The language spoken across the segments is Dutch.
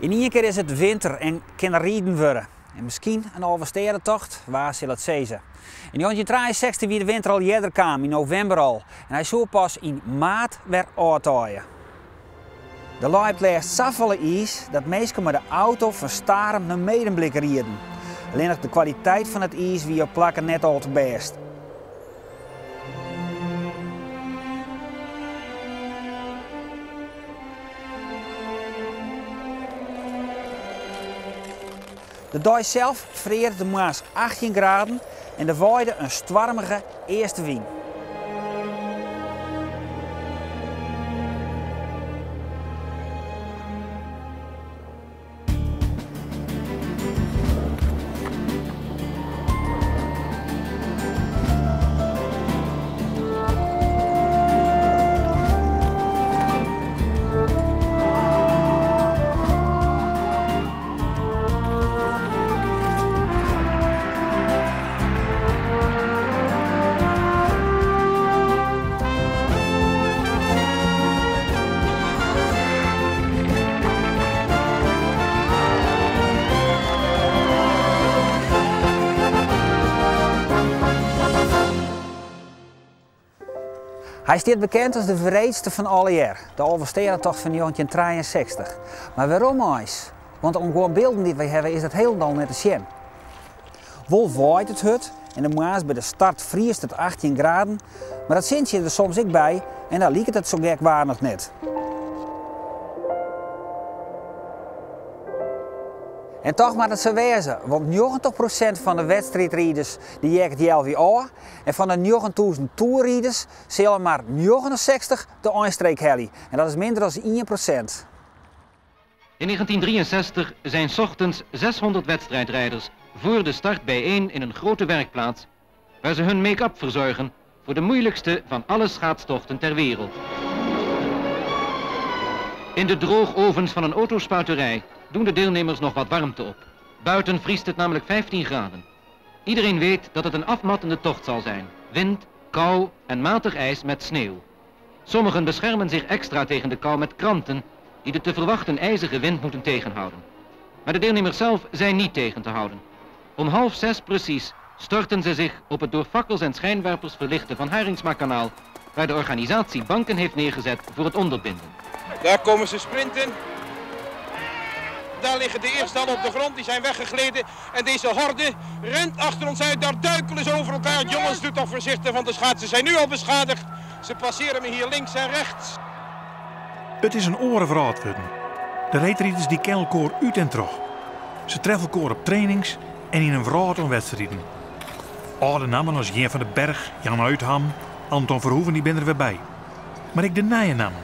In één keer is het winter en kan er rieden worden. En misschien een overstedentocht, waar zal het zezen. In 1963 wie de winter al eerder kwam, in november al. En hij zou pas in maart weer uitrijden. De lui pleegt zoveel ijs dat mensen met de auto verstarend naar Medemblik rieden. Alleen nog de kwaliteit van het ijs wie op plakken net al te best. De dag zelf vreerde de maas 18 graden en de waaide een stormige eerste wind. Hij staat bekend als de wreedste van alle jaar, de Overstedentocht van 1963. Maar waarom eens? Want om gewoon beelden die wij hebben is dat helemaal net te zien. Wol waait het hut en de maas bij de start vriest het 18 graden, maar dat zint je er soms ook bij en dan liekt het zo gek waar nog net. En toch maar het zo wezen, want 90% van de wedstrijdrijders die jagen die LWA en van de 9.000 toerrijders zullen maar 69 de eindstreek hellen. En dat is minder dan 1%. In 1963 zijn 's ochtends 600 wedstrijdrijders voor de start bijeen in een grote werkplaats waar ze hun make-up verzorgen voor de moeilijkste van alle schaatstochten ter wereld. In de droogovens van een autospuiterij doen de deelnemers nog wat warmte op. Buiten vriest het namelijk 15 graden. Iedereen weet dat het een afmattende tocht zal zijn. Wind, kou en matig ijs met sneeuw. Sommigen beschermen zich extra tegen de kou met kranten die de te verwachten ijzige wind moeten tegenhouden. Maar de deelnemers zelf zijn niet tegen te houden. Om 5:30 precies storten ze zich op het door fakkels en schijnwerpers verlichte Van Haringsmakanaal, waar de organisatie banken heeft neergezet voor het onderbinden. Daar komen ze sprinten. Daar liggen de eerste al op de grond, die zijn weggegleden. En deze horde rent achter ons uit, daar duikelen ze over elkaar. Jongens, doe toch voorzichtig, want de schaatsen zijn nu al beschadigd. Ze passeren me hier links en rechts. Het is een orenverhaal geworden. De reetrijders die kennen elkaar uit en terug. Ze treffen elkaar op trainings en in een verhaal om wedstrijden. Oude namen als Jan van den Berg, Jan Uitham, Anton Verhoeven die ben er weer bij. Maar ik de nieuwe namen.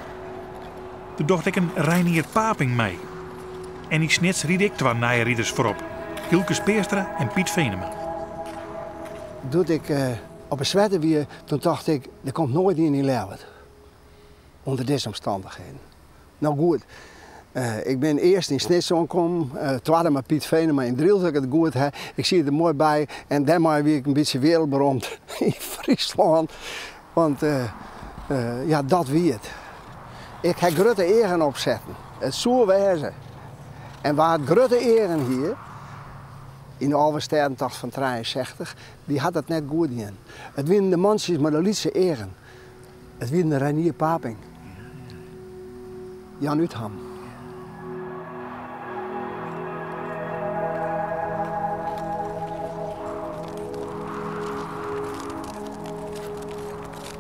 Toen dacht ik een Reinier Paping mee. En ik snits ried ik twee nieuwe rieders voorop. Hilke Speerstra en Piet Venema. Toen ik op een zwette weer, toen dacht ik, er komt nooit in die leven. Onder deze omstandigheden. Nou goed, ik ben eerst in Snits aangekomen, tweede met Piet Venema in Driel, dat ik het goed heb. Ik zie er mooi bij en daarmee weer een beetje wereldberoemd in Friesland. Want ja, dat wie het. Ik heb grote eren opzetten. Het zou wezen. En waar het grote eren hier, in de Overstedentocht van 63, die had het net goed in. Het winnen de mansjes met de liedse eren. Het winnen de Reinier Paping. Jan Uitham.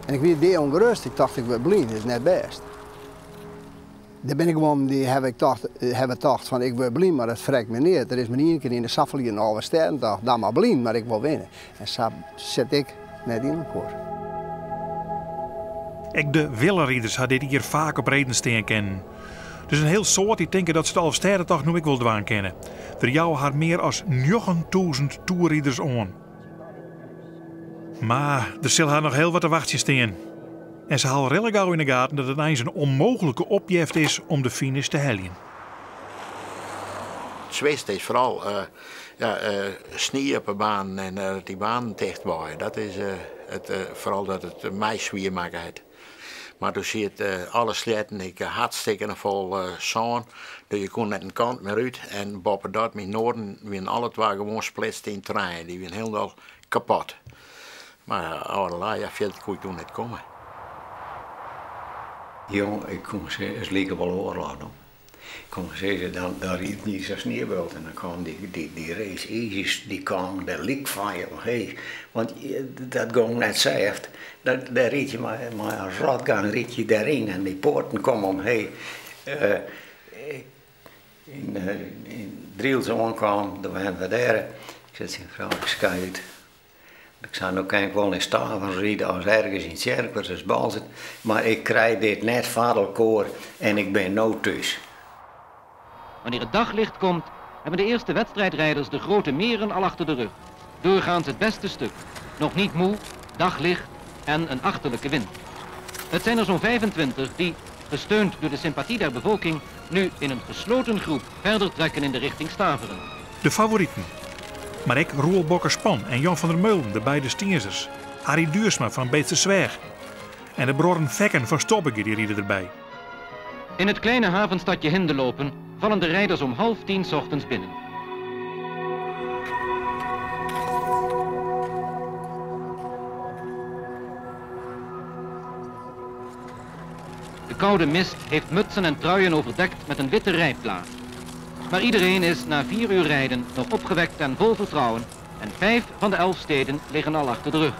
En ik werd die ongerust. Ik dacht, ik word blind, dat is net best. Daar ben ik gewoon, die heb ik gedacht van ik wil blind, maar dat vrekt me niet. Er is me niet een keer in de Saffel in de Overstedentocht, dan maar blind, maar ik wil winnen. En zo zet ik net in elkaar. Ik de wielerrieders had dit hier vaak op Redensteen kennen. Dus een heel soort die denken dat ze de Overstedentocht nu ik wil dwaan kennen. Er jou haar meer als 9.000 toerrieders aan. Maar er zal haar nog heel wat te wachten staan. En ze halen redelijk gauw in de gaten dat het eens een onmogelijke opjeft is om de finish te halen. Het zwaarste is vooral sneeuw op de baan en dat die baan dicht waren. Dat is vooral dat het mij zwier maakt. Maar toen zit alle sletten hartstikke vol zon. Dus je kon net een kant meer uit. En boven dat met Noorden werden alle twee gewoon splitst in treinen. Die werden helemaal kapot. Maar allerlei, ja, veel kon ik toen niet komen. Jong, ik kon zeggen, het leek wel oorlog. Ik kon zeggen, dan riep niet zo'n sneeuwbelt en dan kwam die race easy, die kwam, dat liep van je. Hey, want dat ging net zegt, daar riet je maar als rotgang riet je daarin en die poorten komen om, hey, in Driels aankwam, daar waren we daar. Ik zei, vrouw, ik schijt. Ik zou nog geen gewoon in Staven rijden als ergens in Cerkers als bal zit, maar ik krijg dit net vadelkoor en ik ben nou thuis. Wanneer het daglicht komt, hebben de eerste wedstrijdrijders de grote meren al achter de rug. Doorgaans het beste stuk. Nog niet moe, daglicht en een achterlijke wind. Het zijn er zo'n 25 die, gesteund door de sympathie der bevolking, nu in een gesloten groep verder trekken in de richting Staveren. De favorieten. Maar ik Roel Bokker-Span en Jan van der Meulen, de beide Stiersers. Arie Duursma van Beetse Zwerg. En de broren Vekken van Stobbeke, die rieden erbij. In het kleine havenstadje Hindelopen vallen de rijders om 9:30 's ochtends binnen. De koude mist heeft mutsen en truien overdekt met een witte rijplaag. Maar iedereen is na 4 uur rijden nog opgewekt en vol vertrouwen. En 5 van de 11 steden liggen al achter de rug.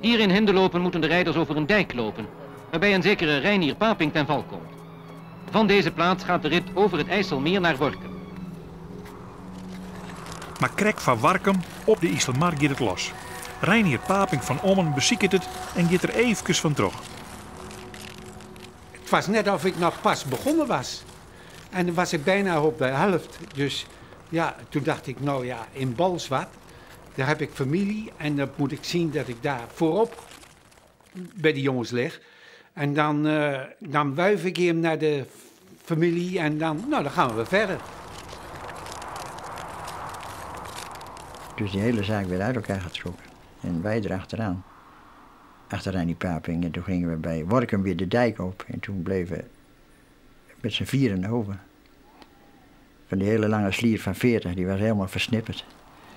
Hier in Hindelopen moeten de rijders over een dijk lopen, waarbij een zekere Reinier Paping ten val komt. Van deze plaats gaat de rit over het IJsselmeer naar Workum. Maar Krek van Warkum op de IJsselmeer gaat het los. Reinier Paping van Ommen beziekt het en gaat er even van terug. Het was net of ik nog pas begonnen was. En dan was ik bijna op de helft. Dus ja, toen dacht ik, nou ja, in Balswat, daar heb ik familie. En dan moet ik zien dat ik daar voorop bij de jongens lig. En dan wuif ik hem naar de familie en dan gaan we verder. Dus die hele zaak werd uit elkaar getrokken. En wij erachteraan. Achteraan die Paping. En toen gingen we bij Workum weer de dijk op. En toen bleven we met z'n vieren over. Van die hele lange slier van 40, die was helemaal versnipperd.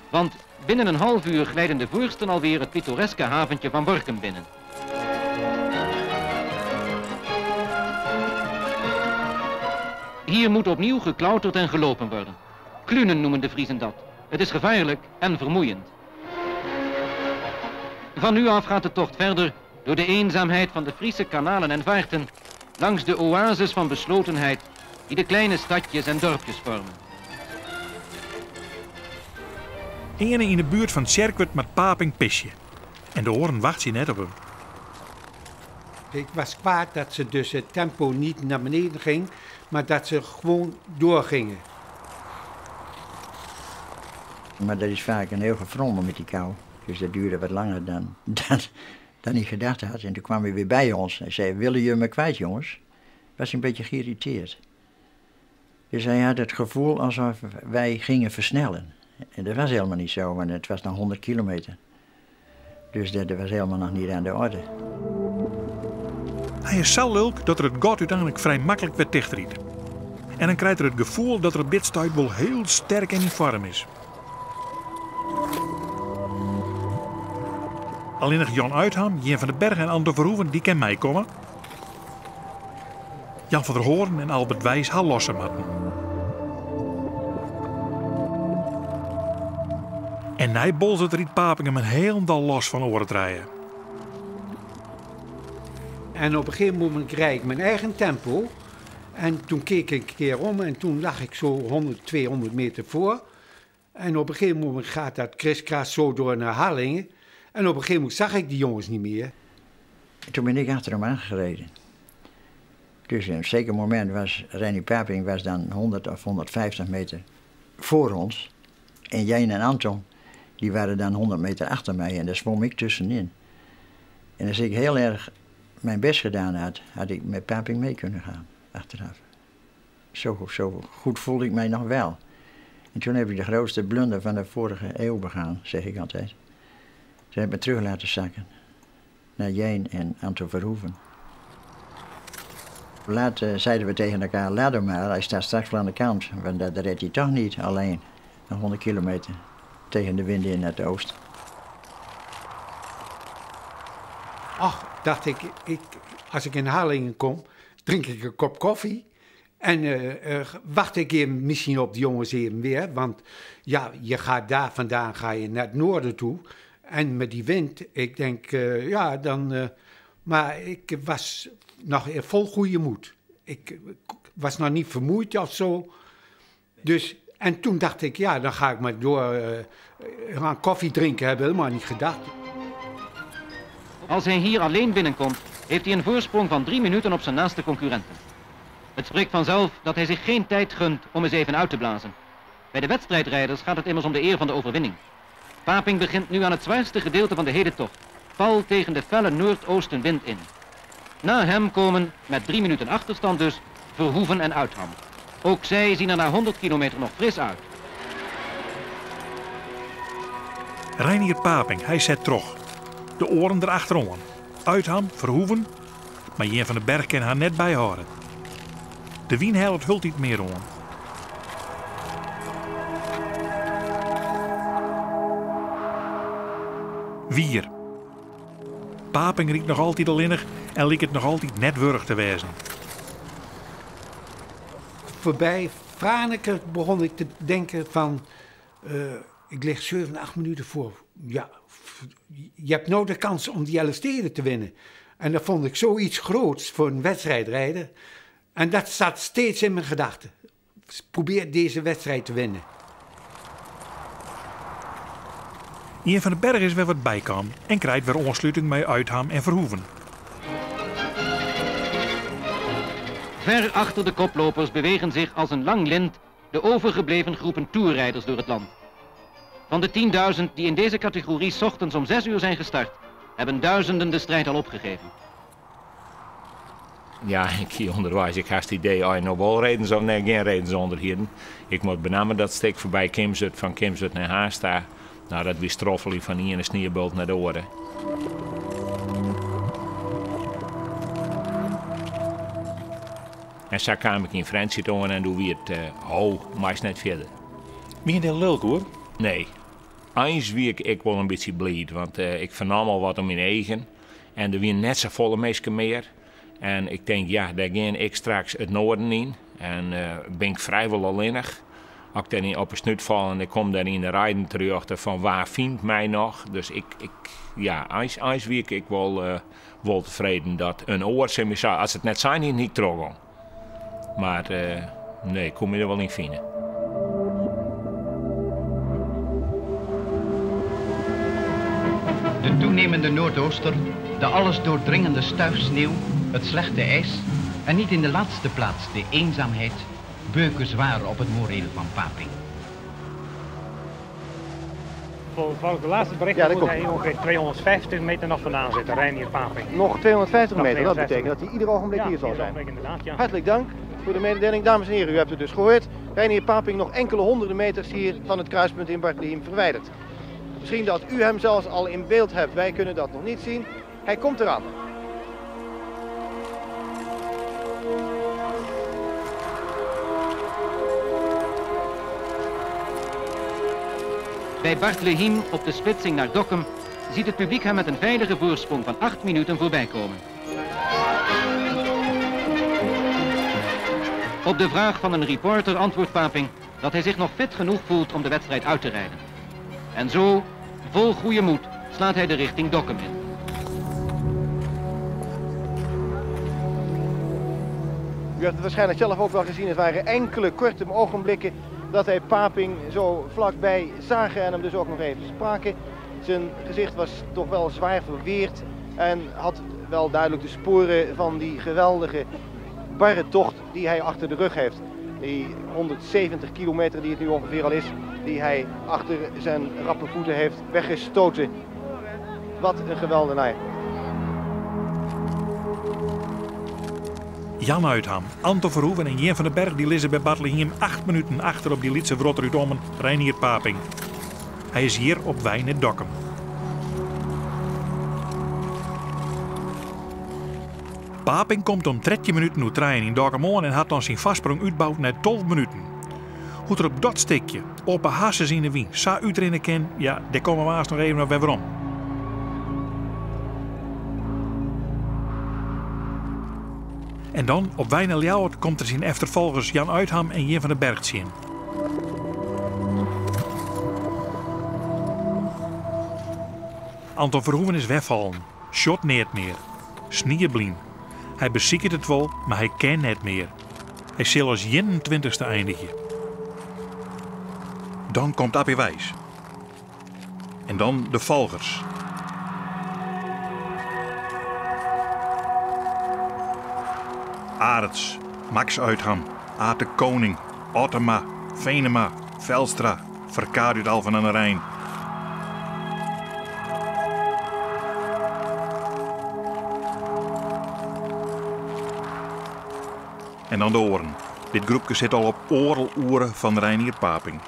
Want binnen een half uur glijden de voorsten alweer het pittoreske haventje van Workum binnen. Hier moet opnieuw geklauterd en gelopen worden. Klunen noemen de Friezen dat. Het is gevaarlijk en vermoeiend. Van nu af gaat de tocht verder door de eenzaamheid van de Friese kanalen en vaarten, langs de oases van beslotenheid die de kleine stadjes en dorpjes vormen. Ene in de buurt van Tjerkwerd met Paping pisje. En de oren wacht je net op hem. Ik was kwaad dat ze dus het tempo niet naar beneden ging, maar dat ze gewoon doorgingen. Maar dat is vaak een heel gefrommel met die kou. Dus dat duurde wat langer dan ik gedacht had. En toen kwam hij weer bij ons en zei, willen jullie me kwijt, jongens? Was een beetje geïrriteerd. Dus hij had het gevoel alsof wij gingen versnellen. En dat was helemaal niet zo, want het was nog 100 kilometer. Dus dat was helemaal nog niet aan de orde. Hij is zo leuk dat er het gat uiteindelijk vrij makkelijk werd dichtriet. En dan krijgt er het gevoel dat er op dit stuit wel heel sterk en in vorm is. Alleen nog Jan Uitham, Jan van den Berg en Anton Verhoeven, die kan meekomen. Jan van der Hoorn en Albert Wijs gaan lossen hadden. En hij bolzet Riet Paping hem een heel dal los van oren rijden. En op een gegeven moment rijd ik mijn eigen tempo. En toen keek ik een keer om en toen lag ik zo 100, 200 meter voor. En op een gegeven moment gaat dat kriskras zo door naar Harlingen. En op een gegeven moment zag ik die jongens niet meer. Toen ben ik achter hem aangereden. Dus in een zeker moment was Reinier Paping was dan 100 of 150 meter voor ons. En Jijn en Anton, die waren dan 100 meter achter mij en daar zwom ik tussenin. En als ik heel erg mijn best gedaan had, had ik met Paping mee kunnen gaan, achteraf. Zo goed voelde ik mij nog wel. En toen heb ik de grootste blunder van de vorige eeuw begaan, zeg ik altijd. Ze hebben me terug laten zakken. Naar Jeen en Anton Verhoeven. Later zeiden we tegen elkaar, laat hem maar, hij staat straks wel aan de kant. Want dat redt hij toch niet alleen. Nog 100 kilometer tegen de wind in naar het oosten. Ach, dacht ik, als ik in Harlingen kom, drink ik een kop koffie. En wacht ik even misschien op de jongens even weer. Want ja, je gaat daar vandaan ga je naar het noorden toe. En met die wind, ik denk, ja, dan... maar ik was nog vol goede moed. Ik was nog niet vermoeid of zo. Dus, en toen dacht ik, ja, dan ga ik maar door gaan koffie drinken. Heb ik helemaal niet gedacht. Als hij hier alleen binnenkomt, heeft hij een voorsprong van 3 minuten op zijn naaste concurrenten. Het spreekt vanzelf dat hij zich geen tijd gunt om eens even uit te blazen. Bij de wedstrijdrijders gaat het immers om de eer van de overwinning. Paping begint nu aan het zwaarste gedeelte van de hele tocht, pal tegen de felle noordoostenwind in. Na hem komen, met 3 minuten achterstand dus, Verhoeven en Uitham. Ook zij zien er na 100 kilometer nog fris uit. Reinier Paping, hij zet terug. De oren erachterom. Uitham, Verhoeven, maar Jen van den Berg kan haar net bijhouden. De wienhelft hult niet meer om. Wier. Paping riekt nog altijd alleenig en liek het nog altijd net wurg te wezen. Voorbij Franeker begon ik te denken van... ik lig 7, 8 minuten voor. Ja, je hebt nou de kans om die Elfsteden te winnen. En dat vond ik zoiets groots voor een wedstrijdrijder. En dat zat steeds in mijn gedachten. Probeer deze wedstrijd te winnen. Jen van den Berg is weer wat bijkwam en krijgt weer ontsluiting met Uitham en Verhoeven. Ver achter de koplopers bewegen zich als een lang lint de overgebleven groepen toerrijders door het land. Van de 10.000 die in deze categorie 's ochtends om 6 uur zijn gestart, hebben duizenden de strijd al opgegeven. Ja, ik onderwijs. Ik had het idee, als je nou wel reden zou, nee, geen reden zonder hier. Ik moet benamen dat stuk voorbij Kimzut, van Kimzut naar Haasta. Nou, dat was stroffelen van hier een snierbult naar de oren. En zo kwam ik in Fransie toe en toen weer het meest net verder. Ben je heel leuk hoor? Nee. Eens wie ik wel een beetje blij, want ik vernam al wat om mijn eigen. En er weer net zo volle mensen meer. En ik denk, ja, daar ga ik straks het noorden in. En ben ik vrijwel alleenig. Als ik dan op een snuit val en ik kom dan in de rijden terug van waar vindt mij nog. Dus eens wie ik wel tevreden dat een oor, als het net zijn, niet terug. Maar nee, ik kom je er wel in vinden. De toenemende noordooster, de alles doordringende stuifsneeuw, het slechte ijs en niet in de laatste plaats de eenzaamheid beuken zwaar op het moreel van Paping. Volgens de laatste berichten moet hij ongeveer 250 meter nog vandaan zitten, Reinier Paping. Nog 250 meter, dat 250 betekent dat hij ieder ogenblik hier zal zijn. Ja. Hartelijk dank voor de mededeling. Dames en heren, u hebt het dus gehoord. Reinier Paping nog enkele honderden meters hier van het kruispunt in Barthliem verwijderd. Misschien dat u hem zelfs al in beeld hebt, wij kunnen dat nog niet zien. Hij komt eraan. Bij Barthlehiem op de splitsing naar Dokkum ziet het publiek hem met een veilige voorsprong van 8 minuten voorbij komen. Op de vraag van een reporter antwoordt Paping dat hij zich nog fit genoeg voelt om de wedstrijd uit te rijden. En zo, vol goede moed, slaat hij de richting Dokkum in. U hebt het waarschijnlijk zelf ook wel gezien. Het waren enkele korte ogenblikken dat hij Paping zo vlakbij zagen en hem dus ook nog even spraken. Zijn gezicht was toch wel zwaar verweerd en had wel duidelijk de sporen van die geweldige barre tocht die hij achter de rug heeft. Die 170 kilometer die het nu ongeveer al is, die hij achter zijn rappe voeten heeft weggestoten. Wat een geweldenaar. Jan Uitham, Anton Verhoeven en Jen van den Berg die liggen bij Bartlehem 8 minuten achter op die Lietse vrotter uit Ommen, Reinier Paping. Hij is hier op Wijn in Dokkum. Paping komt om 13 minuten uit trein in Dokkum aan en had dan zijn vastsprong uitgebouwd naar 12 minuten. Hoe er op dat stukje open hassen in de wien zo uitrennen kan, ja, daar komen we haast nog even op weer om. En dan, op Wijn en Ljouwert, komt er zijn achtervolgers Jan Uitham en Jen van den Berg in. Anton Verhoeven is wegvallen. Shot niet meer. Snieblien. Hij beziekert het wel, maar hij kan net meer. Hij zal als 21ste eindigen. Dan komt Appie Wijs. En dan de volgers. Arets, Max Uitham, Aad de Koning, Ottema, Venema, Velstra, Verkaard uit Alphen aan de Rijn. En dan de oren. Dit groepje zit al op oren van Reinier Paping.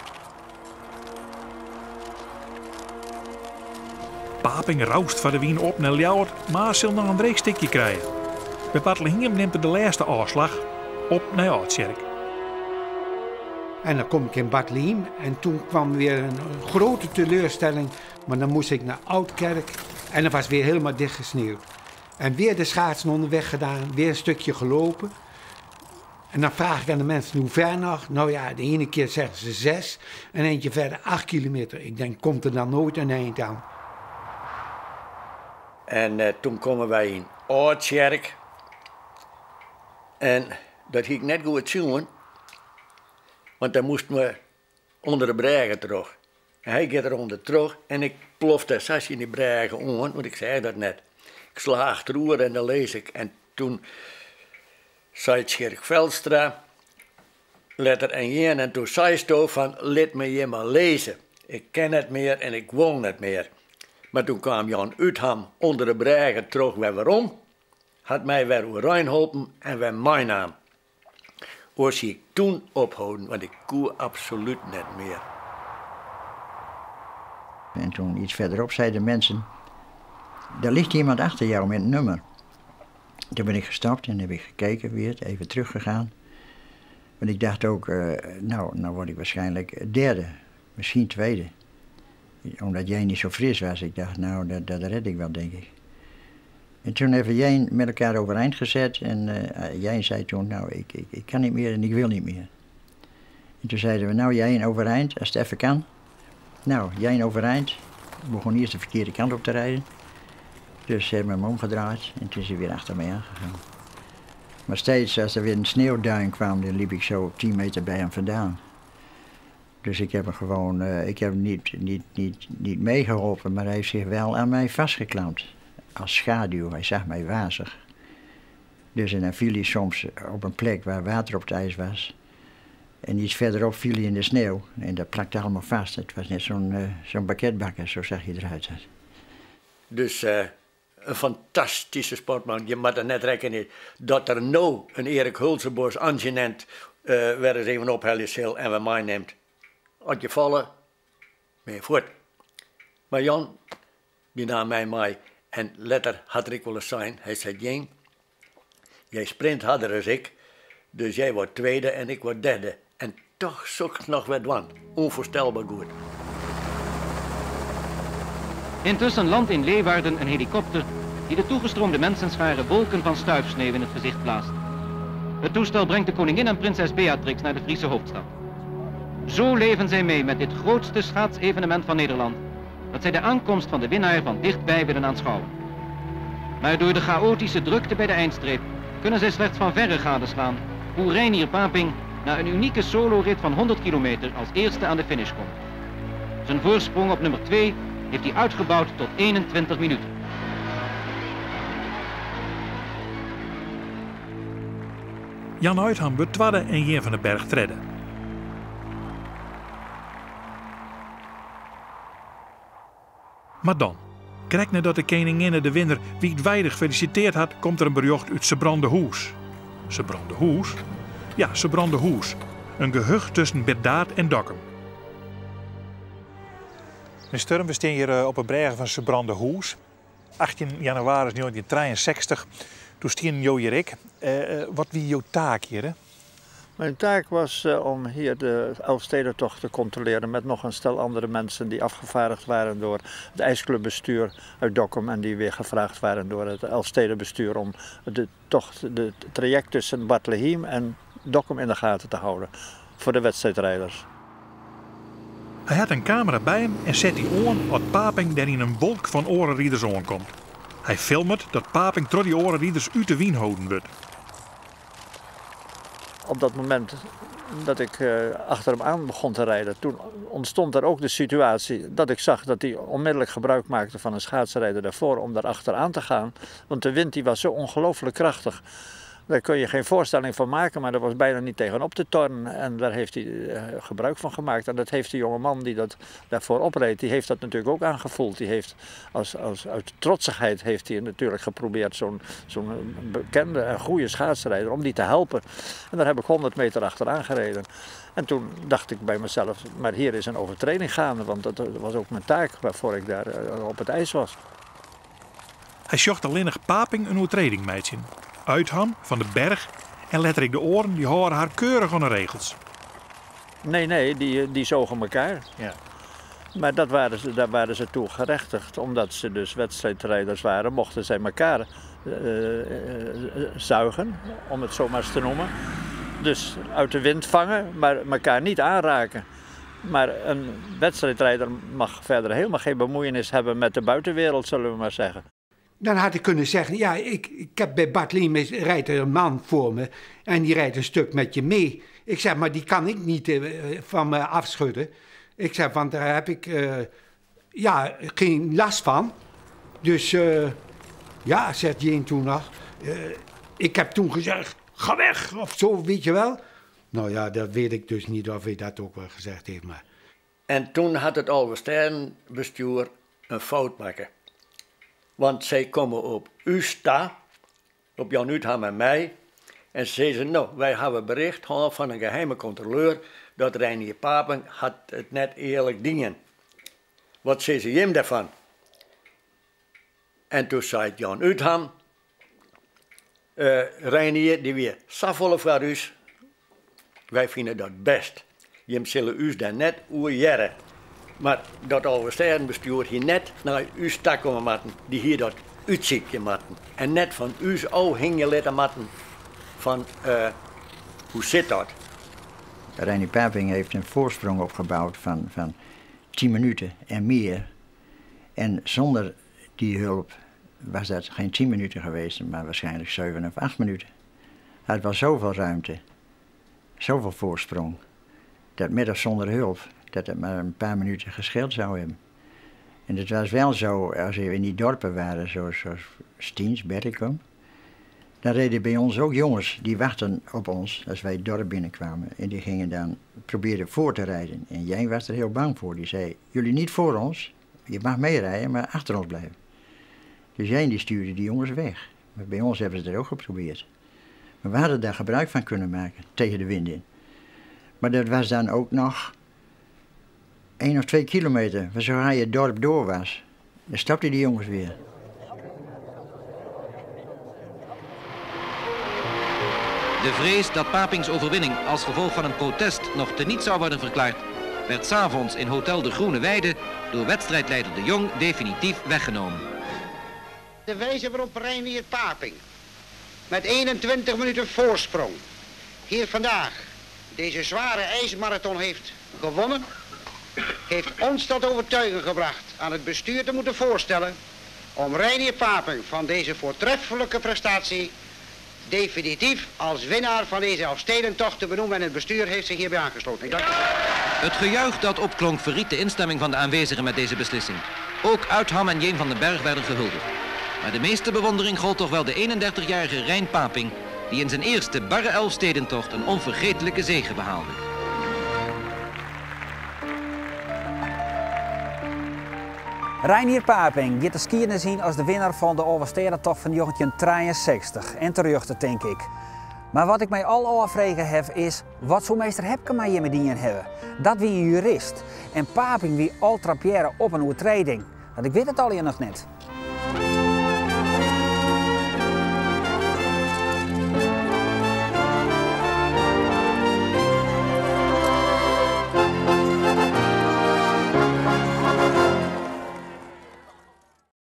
Paping roust van de wien op naar Ljouwert, maar zal nog een breekstikje krijgen. Bij Bartlehem neemt hij de laatste afslag op naar Oudkerk. En dan kom ik in Bartlehem en toen kwam weer een grote teleurstelling. Maar dan moest ik naar Oudkerk en dan was weer helemaal dichtgesneeuwd. En weer de schaatsen onderweg gedaan, weer een stukje gelopen. En dan vraag ik aan de mensen, hoe ver nog? Nou ja, de ene keer zeggen ze 6 en eentje verder 8 kilometer. Ik denk, komt er dan nooit een eind aan? En toen komen wij in Oudkerk. En dat ging net goed zien, want dan moesten we onder de bregen terug. En hij gaat eronder terug en ik plofte sasje in die bregen aan, want ik zei dat net. Ik sla achterover en dan lees ik. En toen zei Tjerk Velstra, letter en jen, en toen zei ze van, laat me je maar lezen. Ik ken het meer en ik wil het meer. Maar toen kwam Jan Uitham onder de bregen terug weer om. Had mij weer overeind geholpen en weer mijn naam. Oors ik toen ophouden, want ik kon absoluut niet meer. En toen iets verderop zeiden mensen, er ligt iemand achter jou met een nummer. Toen ben ik gestapt en heb ik gekeken weer, even teruggegaan. Want ik dacht ook, nou word ik waarschijnlijk derde, misschien tweede. Omdat jij niet zo fris was, ik dacht, nou dat red ik wel, denk ik. En toen hebben jij met elkaar overeind gezet en jij zei toen, nou ik kan niet meer en ik wil niet meer. En toen zeiden we, nou jij overeind, als het even kan. Nou, jij overeind, we begon eerst de verkeerde kant op te rijden. Dus ze hebben hem omgedraaid en toen is hij weer achter mij aangegaan. Maar steeds als er weer een sneeuwduin kwam, dan liep ik zo 10 meter bij hem vandaan. Dus ik heb hem gewoon, ik heb hem niet meegeholpen, maar hij heeft zich wel aan mij vastgeklampt. Als schaduw, hij zag mij wazig. Dus en dan viel hij soms op een plek waar water op het ijs was. En iets verderop viel hij in de sneeuw en dat plakte allemaal vast. Het was net zo'n bakketbakker, zo zag hij eruit. Dus een fantastische sportman. Je moet er net rekenen dat er nou een Erik Hulsenbos angenent weer eens even op Hellisil en we mij neemt. Had je vallen, ben je voort. Maar Jan, die nam mij mee en later had ik willen zijn. Hij zei, Jeen, jij sprint harder als ik, dus jij wordt tweede en ik word derde. En toch zocht nog wat want. Onvoorstelbaar goed. Intussen landt in Leeuwarden een helikopter die de toegestroomde mensenscharen wolken van stuifsneeuw in het gezicht blaast. Het toestel brengt de koningin en prinses Beatrix naar de Friese hoofdstad. Zo leven zij mee met dit grootste schaatsevenement van Nederland, dat zij de aankomst van de winnaar van dichtbij willen aanschouwen. Maar door de chaotische drukte bij de eindstreep kunnen zij slechts van verre gadeslaan hoe Reinier Paping na een unieke solorit van 100 kilometer als eerste aan de finish komt. Zijn voorsprong op nummer 2 heeft hij uitgebouwd tot 21 minuten. Jan Uitham wordt tweede en Jen van den Berg derde. Maar dan, krijg nadat de koningin de winnaar wijdweidig gefeliciteerd had, komt er een bericht uit zijn brande hoes. Ze brandde hoes. Ja, ze brandde hoes. Een gehucht tussen Beddaad en Dokkum. Meneer Sturm, we staan hier op een bregen van Sebrande Hoes. 18 januari 1963. Toen stien Jo hier ik. Wat was jouw taak hier? Hè? Mijn taak was om hier de Elfstedentocht te controleren met nog een stel andere mensen die afgevaardigd waren door het ijsclubbestuur uit Dokkum en die weer gevraagd waren door het Elfstedenbestuur om de traject tussen Barthlehiem en Dokkum in de gaten te houden voor de wedstrijdrijders. Hij had een camera bij hem en zet die aan wat Paping daar in een wolk van orenrieders aankomt. Hij filmt dat Paping door die orenrieders uit de wien houden wordt. Op dat moment dat ik achter hem aan begon te rijden, toen ontstond er ook de situatie dat ik zag dat hij onmiddellijk gebruik maakte van een schaatsrijder daarvoor om daar achteraan te gaan. Want de wind die was zo ongelooflijk krachtig. Daar kun je geen voorstelling van maken, maar er was bijna niet tegenop te tornen. En daar heeft hij gebruik van gemaakt. En dat heeft de jonge man die dat daarvoor opreed, die heeft dat natuurlijk ook aangevoeld. Die heeft uit trotsigheid heeft hij natuurlijk geprobeerd zo'n bekende en goede schaatsrijder om die te helpen. En daar heb ik 100 meter achteraan gereden. En toen dacht ik bij mezelf, maar hier is een overtreding gaande, want dat was ook mijn taak waarvoor ik daar op het ijs was. Hij zocht alleen nog Paping een overtreding meidje. Uitham van de berg en letterlijk de oren die horen haar keurig aan de regels. Nee, die zogen elkaar. Ja. Maar daar waren ze toe gerechtigd. Omdat ze dus wedstrijdrijders waren, mochten zij elkaar zuigen, om het zo maar eens te noemen. Dus uit de wind vangen, maar elkaar niet aanraken. Maar een wedstrijdrijder mag verder helemaal geen bemoeienis hebben met de buitenwereld, zullen we maar zeggen. Dan had ik kunnen zeggen, ja, ik heb bij Barthlehiem rijdt er een man voor me en die rijdt een stuk met je mee. Ik zeg, maar die kan ik niet van me afschudden. Ik zeg, want daar heb ik geen last van. Dus ja, zegt Jeen toen nog. Ik heb toen gezegd, ga weg of zo, weet je wel. Nou ja, dat weet ik dus niet of hij dat ook wel gezegd heeft. Maar. En toen had het Alverstedenbestuur een fout maken. Want zij komen op Usta, op Jan Uitham en mij. En ze zeiden, nou, wij hebben bericht van een geheime controleur dat Reinier Paping had het net eerlijk dingen. Wat zei ze hem daarvan? En toen zei Jan Uitham, Reinier, die weer safvolle voor us, wij vinden dat best. Jem zullen us daar net oerjeren. Maar dat Alverstedenbestuur hier net naar u stak komen matten, die hier dat uitzichtje matten. En net van u's oog hing je laten matten van hoe zit dat? Reinier Paping heeft een voorsprong opgebouwd van 10 minuten en meer. En zonder die hulp was dat geen 10 minuten geweest, maar waarschijnlijk 7 of 8 minuten. Het was zoveel ruimte, zoveel voorsprong, dat met of zonder hulp, dat het maar een paar minuten gescheeld zou hebben. En het was wel zo, als we in die dorpen waren, zoals Stiens, Bertikum, dan reden bij ons ook jongens, die wachten op ons als wij het dorp binnenkwamen. En die gingen dan proberen voor te rijden. En jij was er heel bang voor. Die zei, jullie niet voor ons, je mag meerijden, maar achter ons blijven. Dus jij die stuurde die jongens weg. Maar bij ons hebben ze het ook geprobeerd. Maar we hadden daar gebruik van kunnen maken, tegen de wind in. Maar dat was dan ook nog 1 of 2 kilometer, van zodra je het dorp door was, dan stapten die jongens weer. De vrees dat Papings overwinning als gevolg van een protest nog teniet zou worden verklaard, werd 's avonds in Hotel de Groene Weide door wedstrijdleider De Jong definitief weggenomen. De wijze waarop Reinier Paping met 21 minuten voorsprong hier vandaag deze zware ijsmarathon heeft gewonnen, heeft ons tot overtuiging gebracht aan het bestuur te moeten voorstellen om Reinier Paping van deze voortreffelijke prestatie definitief als winnaar van deze Elfstedentocht te benoemen en het bestuur heeft zich hierbij aangesloten. Ik dank u. Het gejuich dat opklonk verried de instemming van de aanwezigen met deze beslissing. Ook Uitham en Jeen van den Berg werden gehuldigd. Maar de meeste bewondering gold toch wel de 31-jarige Rein Paping, die in zijn eerste barre Elfstedentocht een onvergetelijke zege behaalde. Reinier Paping gaat de skiën zien als de winnaar van de Alverstedentocht van 1963. En terecht, denk ik. Maar wat ik mij al afvregen heb is, wat zou meester Hepkema hier met die hebben? Dat wie een jurist. En Paping wie ultra Pierre op een overtreding. Dat ik weet het al hier nog net.